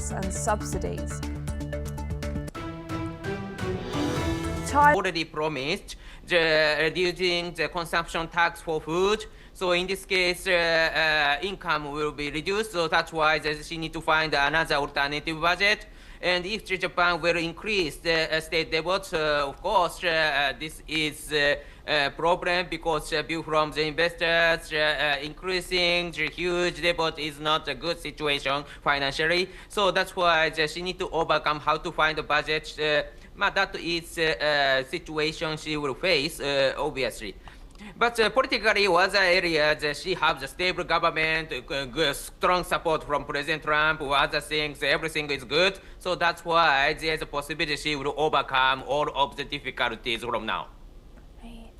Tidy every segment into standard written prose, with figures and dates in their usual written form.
tariffs and subsidies. Already promised reducing the consumption tax for food. So in this case, income will be reduced. So that's why she needs to find another alternative budget. And if Japan will increase the state debt, of course, this is a problem because view from the investors, increasing the huge debt is not a good situation financially. So that's why she needs to overcome how to find a budget. That is a situation she will face, obviously. But politically, other areas, she has a stable government, strong support from President Trump, or other things, everything is good. So that's why there's a possibility she will overcome all of the difficulties from now. Right.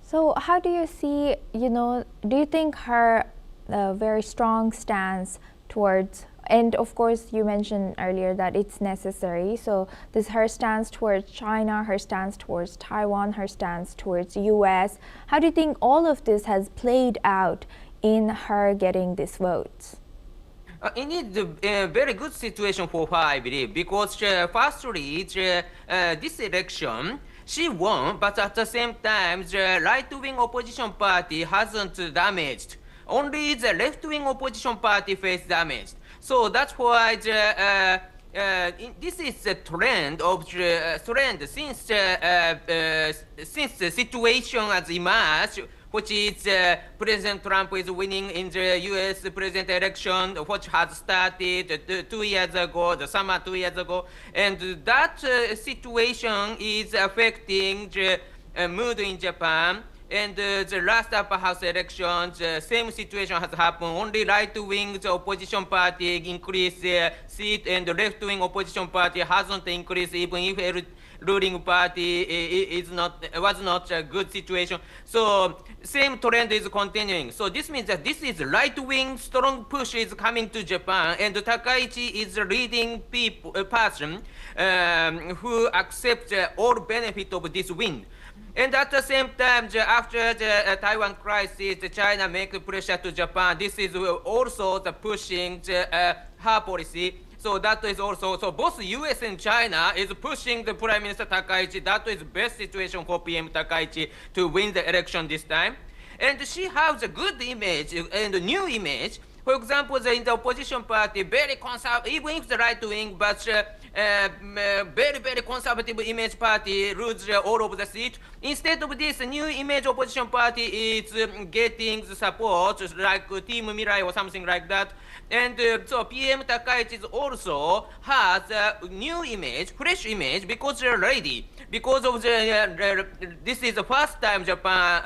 So how do you see, do you think her very strong stance towards, and of course you mentioned earlier that it's necessary, so this her stance towards China, her stance towards Taiwan, her stance towards US, how do you think all of this has played out in her getting these votes? Indeed, a very good situation for her, I believe, because firstly, this election, she won, but at the same time, the right-wing opposition party hasn't damaged. Only the left-wing opposition party faced damage. So that's why this is a trend of since the situation has emerged, which is President Trump is winning in the U.S. president election, which has started 2 years ago, the summer 2 years ago, and that situation is affecting the mood in Japan. And the last upper house elections, same situation has happened. Only right-wing opposition party increased their seat, and the left-wing opposition party hasn't increased, even if ruling party was not a good situation. So same trend is continuing. So this means that this is right-wing strong push is coming to Japan, and Takaichi is the leading person who accepts all benefit of this win. And at the same time, after the Taiwan crisis, China makes pressure to Japan. This is also the pushing her policy. So that is also, so both US and China is pushing the Prime Minister Takaichi. That is the best situation for PM Takaichi to win the election this time. And she has a good image and a new image. For example, in the opposition party, very conservative, even if the right wing, but very, very conservative image party rules all of the seat. Instead of this, new image opposition party is getting the support, like Team Mirai or something like that. And so PM Takaichi also has a new image, fresh image, because they're ready. Because of this is the first time Japan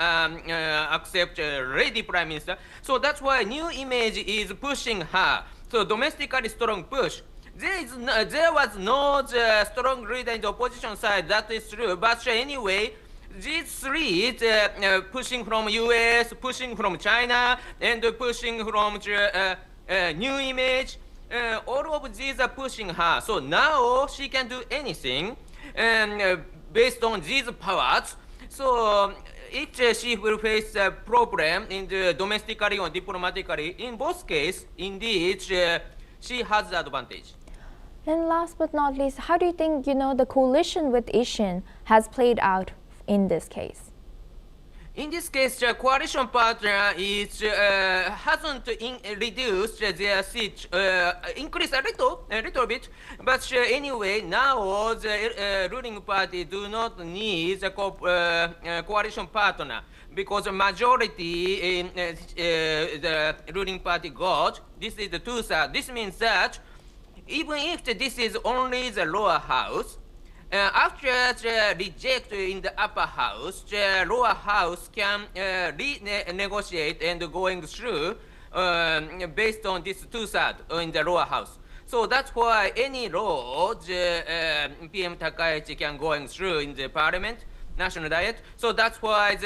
accepts a ready prime minister. So that's why new image is pushing her. So domestically strong push. There was no strong leader in the opposition side, that is true. But anyway, these three, pushing from US, pushing from China, and pushing from new image, all of these are pushing her. So now she can do anything based on these powers. So if she will face a problem in the domestically or diplomatically, in both cases, indeed, she has the advantage. And last but not least, how do you think, the coalition with Ishin has played out in this case? In this case, the coalition partner is hasn't reduced their seat, increased a little bit. But anyway, now the ruling party do not need a coalition partner because the majority in the ruling party got. This is the two-thirds. This means that even if this is only the lower house, after the reject in the upper house, the lower house can renegotiate and going through based on this two-thirds in the lower house. So that's why any law PM Takaichi can going through in the parliament, national diet. So that's why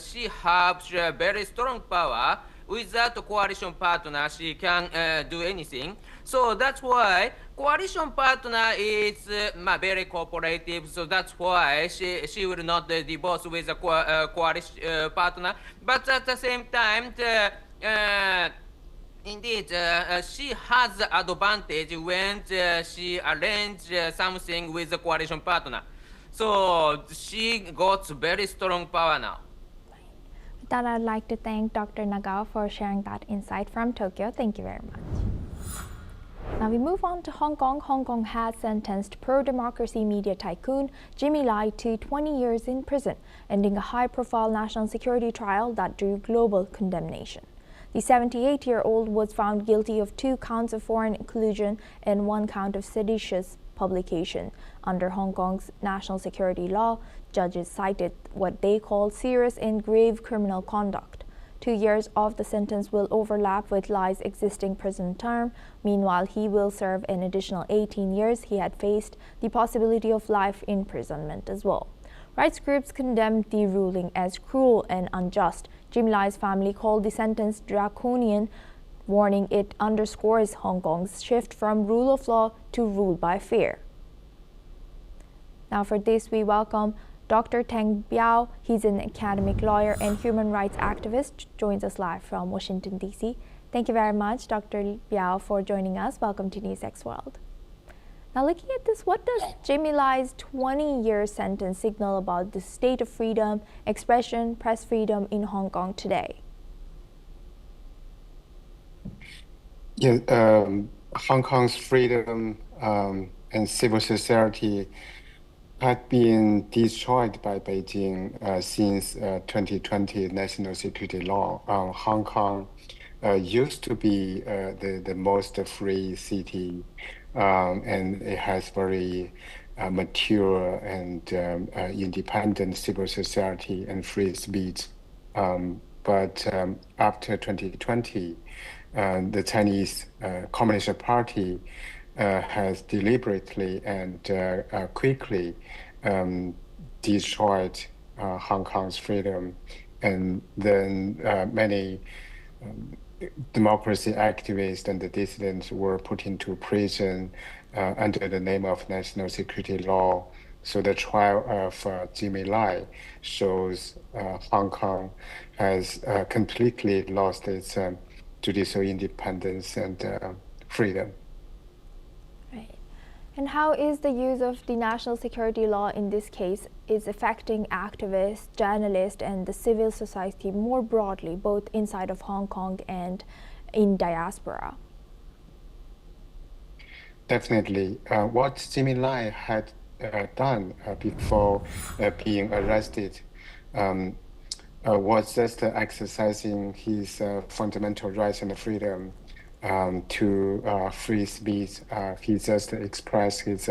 she has very strong power. Without a coalition partner, she can do anything. So that's why coalition partner is very cooperative. So that's why she will not divorce with a coalition partner. But at the same time, Indeed, she has the advantage when she arranged something with the coalition partner. So she got very strong power now. With that, I'd like to thank Dr. Nagao for sharing that insight from Tokyo. Thank you very much. Now we move on to Hong Kong. Hong Kong has sentenced pro-democracy media tycoon Jimmy Lai to 20 years in prison, ending a high-profile national security trial that drew global condemnation. The 78-year-old was found guilty of 2 counts of foreign collusion and 1 count of seditious publication. Under Hong Kong's national security law, judges cited what they call serious and grave criminal conduct. 2 years of the sentence will overlap with Lai's existing prison term. Meanwhile, he will serve an additional 18 years. He had faced the possibility of life imprisonment as well. Rights groups condemned the ruling as cruel and unjust. Jimmy Lai's family called the sentence draconian, warning it underscores Hong Kong's shift from rule of law to rule by fear. Now for this, we welcome Dr. Teng Biao. He's an academic lawyer and human rights activist, joins us live from Washington, D.C. Thank you very much, Dr. Biao, for joining us. Welcome to NewsX World. Now looking at this, what does Jimmy Lai's 20-year sentence signal about the state of freedom, expression, press freedom in Hong Kong today? Yeah, Hong Kong's freedom and civil society had been destroyed by Beijing since 2020 national security law. Hong Kong used to be the most free city, and it has very mature and independent civil society and free speech. But after 2020, the Chinese Communist Party has deliberately and quickly destroyed Hong Kong's freedom, and then many democracy activists and the dissidents were put into prison under the name of national security law. So the trial of Jimmy Lai shows Hong Kong has completely lost its judicial independence and freedom. Right. And how is the use of the national security law in this case is affecting activists, journalists, and the civil society more broadly, both inside of Hong Kong and in diaspora? Definitely. What Jimmy Lai had done before being arrested was just exercising his fundamental rights and freedom to free speech. He just expressed his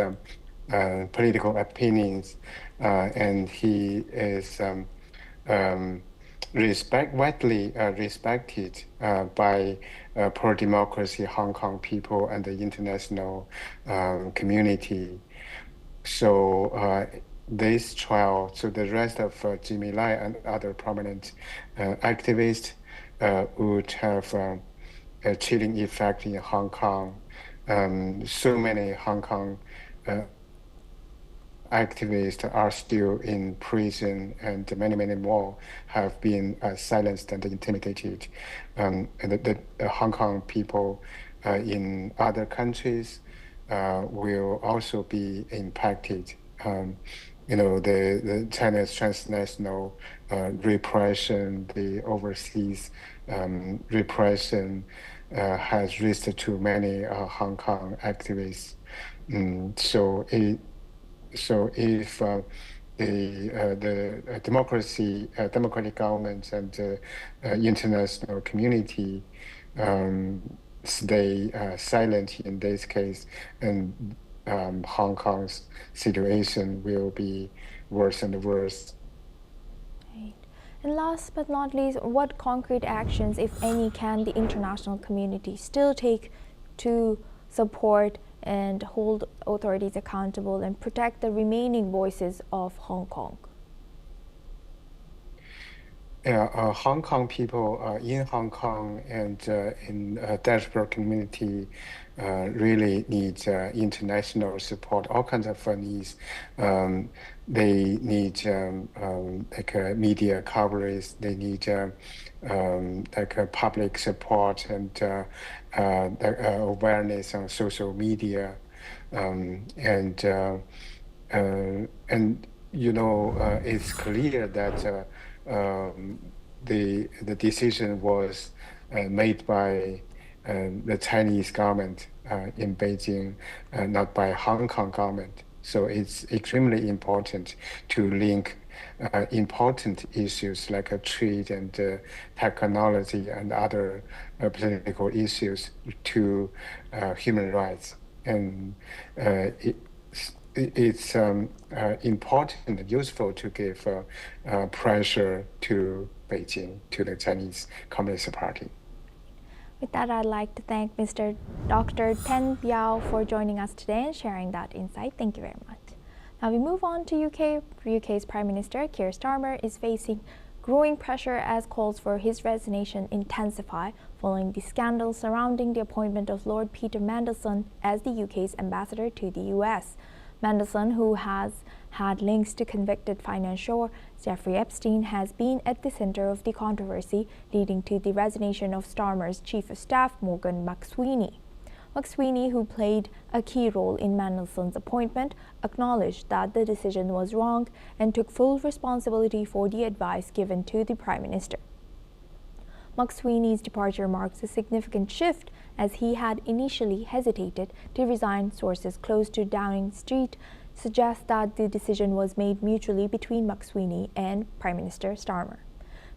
political opinions, and he is widely respected by pro-democracy Hong Kong people and the international community. So this trial, so the rest of Jimmy Lai and other prominent activists would have a chilling effect in Hong Kong. So many Hong Kong activists are still in prison, and many, many more have been silenced and intimidated. And the Hong Kong people in other countries will also be impacted. The China's transnational repression, the overseas repression has reached to many Hong Kong activists. So if the democratic governments and the international community stay silent in this case, and Hong Kong's situation will be worse and worse. Right. And last but not least, what concrete actions, if any, can the international community still take to support and hold authorities accountable and protect the remaining voices of Hong Kong? Hong Kong people in Hong Kong and in diaspora community really need international support, all kinds of needs. They need like media coverage. They need like public support and awareness on social media, and it's clear that the decision was made by the Chinese government in Beijing, not by Hong Kong government. So it's extremely important to link important issues like trade and technology and other political issues to human rights. And it's important and useful to give pressure to Beijing, to the Chinese Communist Party. With that, I'd like to thank Dr. Ten Biao for joining us today and sharing that insight. Thank you very much. Now we move on to UK. UK's Prime Minister Keir Starmer is facing growing pressure as calls for his resignation intensify following the scandal surrounding the appointment of Lord Peter Mandelson as the UK's ambassador to the US. Mandelson, who has had links to convicted financier Jeffrey Epstein, has been at the center of the controversy leading to the resignation of Starmer's Chief of Staff Morgan McSweeney. McSweeney, who played a key role in Mandelson's appointment, acknowledged that the decision was wrong and took full responsibility for the advice given to the Prime Minister. McSweeney's departure marks a significant shift as he had initially hesitated to resign. Sources close to Downing Street suggest that the decision was made mutually between McSweeney and Prime Minister Starmer.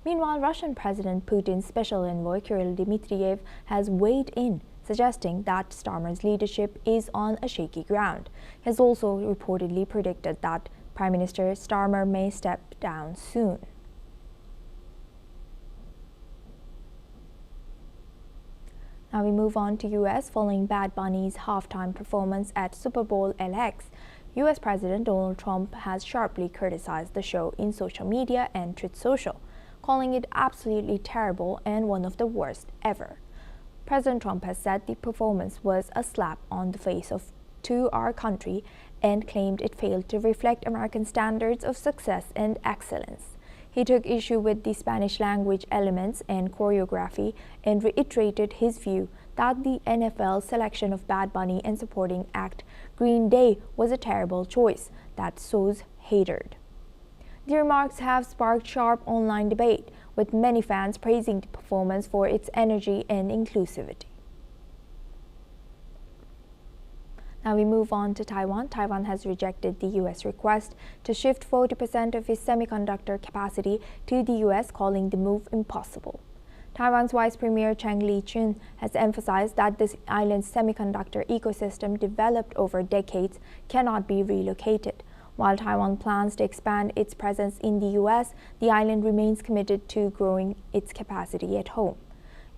Meanwhile, Russian President Putin's special envoy Kirill Dmitriev has weighed in, suggesting that Starmer's leadership is on a shaky ground. He has also reportedly predicted that Prime Minister Starmer may step down soon. Now we move on to US. Following Bad Bunny's halftime performance at Super Bowl LX, US President Donald Trump has sharply criticized the show in social media and Truth Social, calling it absolutely terrible and one of the worst ever. President Trump has said the performance was a slap on the face to our country and claimed it failed to reflect American standards of success and excellence. He took issue with the Spanish language elements and choreography and reiterated his view that the NFL selection of Bad Bunny and supporting act Green Day was a terrible choice that sows hatred. The remarks have sparked sharp online debate, with many fans praising the performance for its energy and inclusivity. Now we move on to Taiwan. Taiwan has rejected the U.S. request to shift 40% of its semiconductor capacity to the U.S., calling the move impossible. Taiwan's Vice Premier Cheng Li-chun has emphasized that this island's semiconductor ecosystem developed over decades cannot be relocated. While Taiwan plans to expand its presence in the U.S., the island remains committed to growing its capacity at home.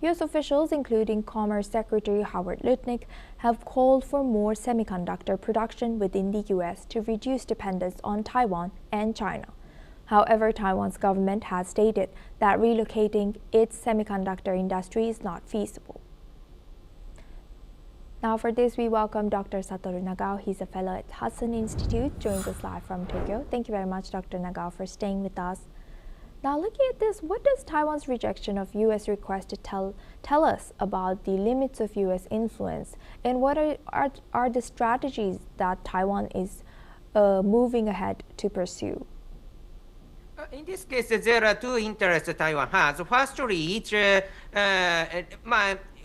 U.S. officials, including Commerce Secretary Howard Lutnick, have called for more semiconductor production within the U.S. to reduce dependence on Taiwan and China. However, Taiwan's government has stated that relocating its semiconductor industry is not feasible. Now for this, we welcome Dr. Satoru Nagao. He's a fellow at Hudson Institute, joins us live from Tokyo. Thank you very much, Dr. Nagao, for staying with us. Now, looking at this, what does Taiwan's rejection of U.S. request to tell us about the limits of U.S. influence, and what are the strategies that Taiwan is moving ahead to pursue? In this case, there are two interests Taiwan has. Firstly,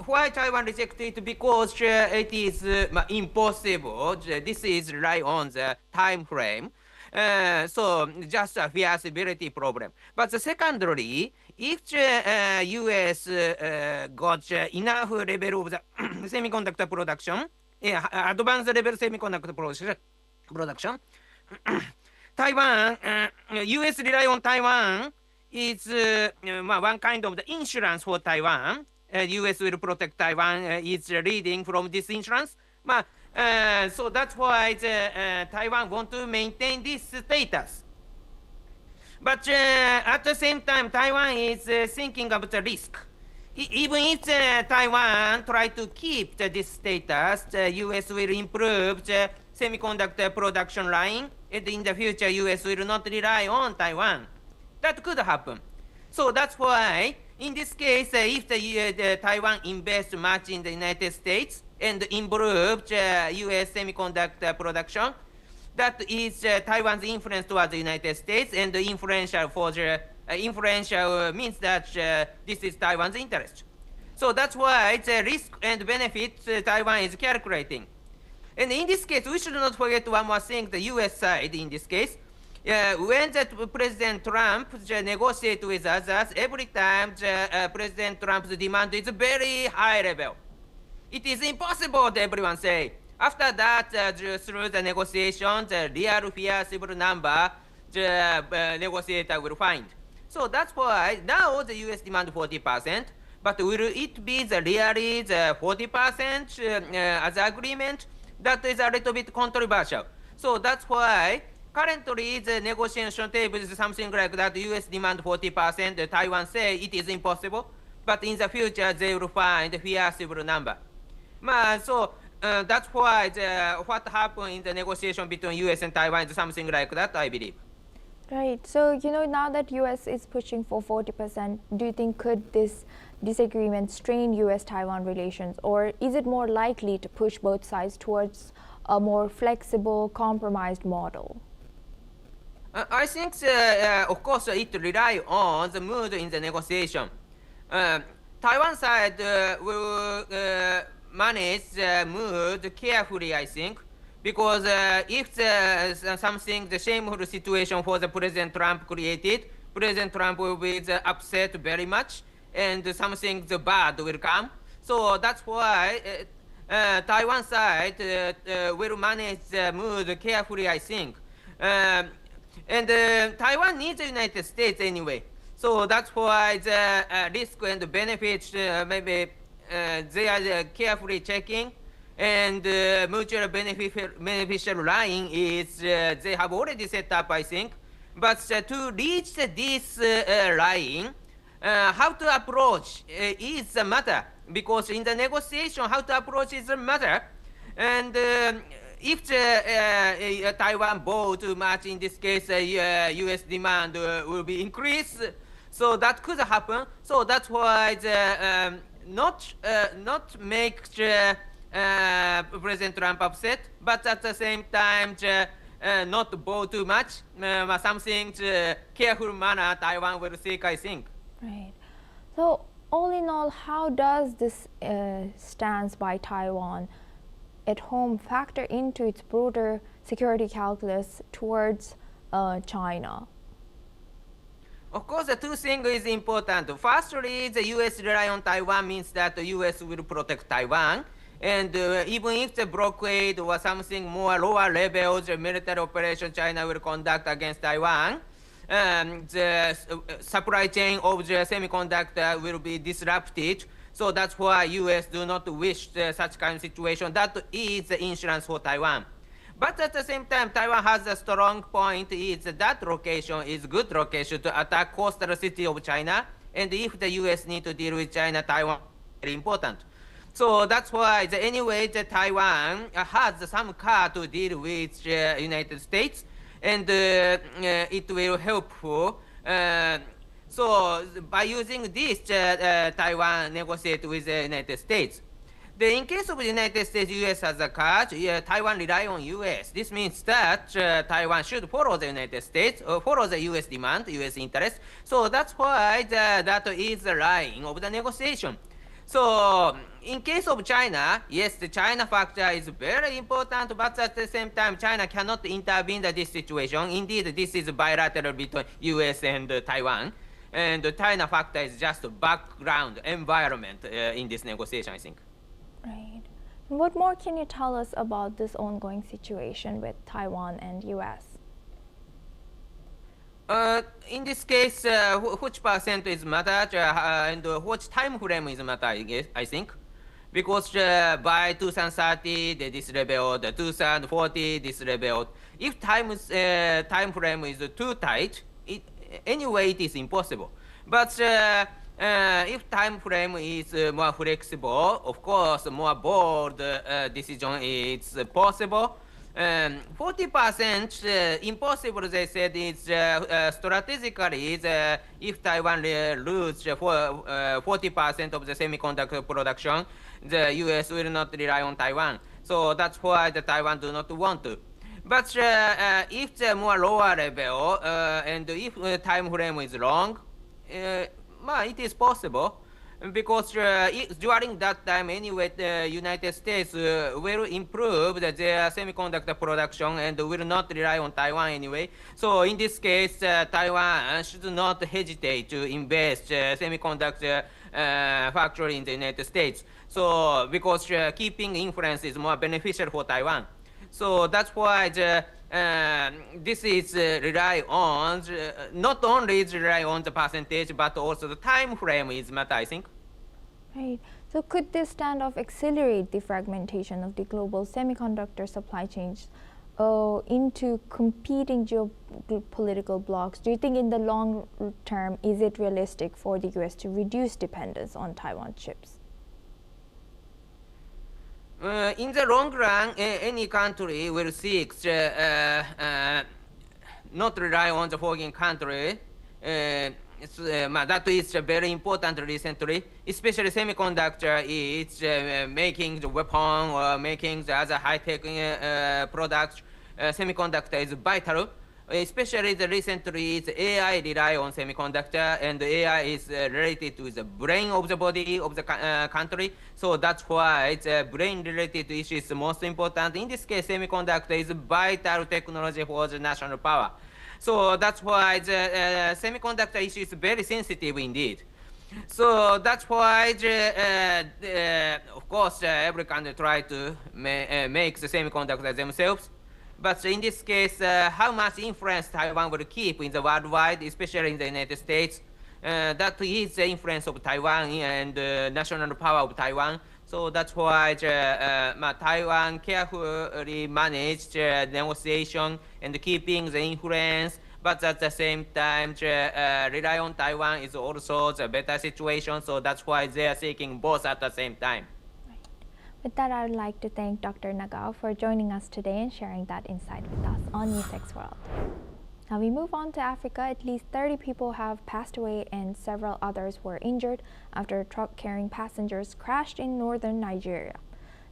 why Taiwan rejected it? Because it is impossible. This is right on the time frame. So just a feasibility problem. But secondly, if U.S. got enough level of the semiconductor production, advanced level semiconductor production, Taiwan, U.S. rely on Taiwan is one kind of the insurance for Taiwan. U.S. will protect Taiwan. It's leading from this insurance. So that's why Taiwan want to maintain this status. But at the same time, Taiwan is thinking about the risk. Even if Taiwan try to keep this status, the U.S. will improve the semiconductor production line, and in the future, U.S. will not rely on Taiwan. That could happen. So that's why, in this case, if the Taiwan invests much in the United States and improve the U.S. semiconductor production, that is Taiwan's influence towards the United States, and the influential for the influential means that this is Taiwan's interest. So that's why the risk and benefit Taiwan is calculating. And in this case, we should not forget one more thing, the US side in this case. When President Trump negotiates with others, every time President Trump's demand is very high level. It is impossible, everyone say. After that, through the negotiation, the real feasible number, the negotiator will find. So that's why now the US demand 40%, but will it be the really the 40% as agreement? That is a little bit controversial. So that's why currently the negotiation table is something like that. US demand 40%, Taiwan say it is impossible, but in the future they will find a feasible number. So that's why what happened in the negotiation between US and Taiwan is something like that, I believe. Right. So, now that US is pushing for 40%, do you think could this disagreement strain US-Taiwan relations, or is it more likely to push both sides towards a more flexible, compromised model? I think, of course, it relies on the mood in the negotiation. Taiwan side will manage the mood carefully, I think. Because if something, the shameful situation for the President Trump created, President Trump will be upset very much, and something bad will come. So that's why Taiwan side will manage the mood carefully, I think. And Taiwan needs the United States anyway. So that's why the risk and benefits, maybe they are carefully checking. And mutual beneficial line is they have already set up, I think. But to reach this line, how to approach is a matter. Because in the negotiation, how to approach is a matter. And if Taiwan bought too much, in this case, U.S. demand will be increased. So that could happen. So that's why not make President Trump upset, but at the same time, not bow too much. Something careful manner Taiwan will seek, I think. Right. So, all in all, how does this stance by Taiwan at home factor into its broader security calculus towards China? Of course, the two things is important. Firstly, the U.S. rely on Taiwan means that the U.S. will protect Taiwan. And even if the blockade or something more lower levels, the military operation China will conduct against Taiwan, the supply chain of the semiconductor will be disrupted. So that's why U.S. do not wish such kind of situation. That is the insurance for Taiwan. But at the same time, Taiwan has a strong point is that location is good location to attack coastal city of China. And if the U.S. need to deal with China, Taiwan is very important. So that's why anyway, Taiwan has some card to deal with the United States, and it will helpful. So by using this, Taiwan negotiate with the United States. In case of the United States, U.S. has a card, Taiwan rely on U.S. This means that Taiwan should follow the United States, or follow the U.S. demand, U.S. interest. So that's why that is the line of the negotiation. So in case of China, yes, the China factor is very important, but at the same time, China cannot intervene in this situation. Indeed, this is bilateral between U.S. and Taiwan. And the China factor is just a background environment in this negotiation, I think. Right. What more can you tell us about this ongoing situation with Taiwan and U.S.? In this case, which percent is matter and which time frame is matter, I think. Because by 2030, this level, the 2040, this level. If time frame is too tight, anyway it is impossible. But if time frame is more flexible, of course, more bold decision is possible. 40% impossible, they said, is strategically, if Taiwan loses 40% of the semiconductor production, the US will not rely on Taiwan. So that's why the Taiwan do not want to. But if the more lower level and if time frame is long, it is possible. Because during that time anyway, the United States will improve their semiconductor production and will not rely on Taiwan anyway. So in this case, Taiwan should not hesitate to invest semiconductor factory in the United States. So because keeping influence is more beneficial for Taiwan. So that's why this is rely on not only rely on the percentage, but also the time frame is matter, I think. Right. So could this standoff accelerate the fragmentation of the global semiconductor supply chains into competing geopolitical blocs? Do you think in the long term, is it realistic for the US to reduce dependence on Taiwan chips? In the long run, any country will seek not rely on the foreign country. That is very important recently, especially semiconductor. It's making the weapon or making the other high-tech products. Semiconductor is vital. Especially the recently, AI rely on semiconductor, and AI is related to the brain of the body of the country. So that's why it's brain-related issue is the most important. In this case, semiconductor is vital technology for the national power. So that's why the semiconductor issue is very sensitive indeed. So that's why, of course, every country try to make the semiconductor themselves. But in this case, how much influence Taiwan will keep in the worldwide, especially in the United States, that is the influence of Taiwan and national power of Taiwan. So that's why Taiwan carefully managed negotiation and keeping the influence. But at the same time, rely on Taiwan is also the better situation. So that's why they are seeking both at the same time. With that, I would like to thank Dr. Nagao for joining us today and sharing that insight with us on NewsX World. Now we move on to Africa. At least 30 people have passed away and several others were injured after a truck carrying passengers crashed in northern Nigeria.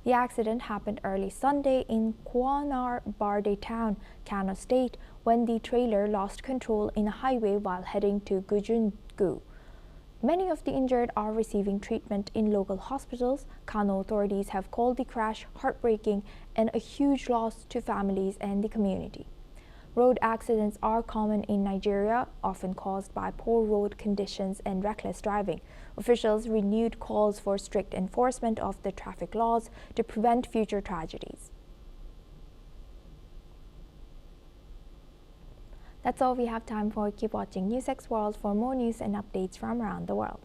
The accident happened early Sunday in Kwanar Barde town, Kano State, when the trailer lost control in a highway while heading to Gujungu. Many of the injured are receiving treatment in local hospitals. Kano authorities have called the crash heartbreaking and a huge loss to families and the community. Road accidents are common in Nigeria, often caused by poor road conditions and reckless driving. Officials renewed calls for strict enforcement of the traffic laws to prevent future tragedies. That's all we have time for. Keep watching NewsX World for more news and updates from around the world.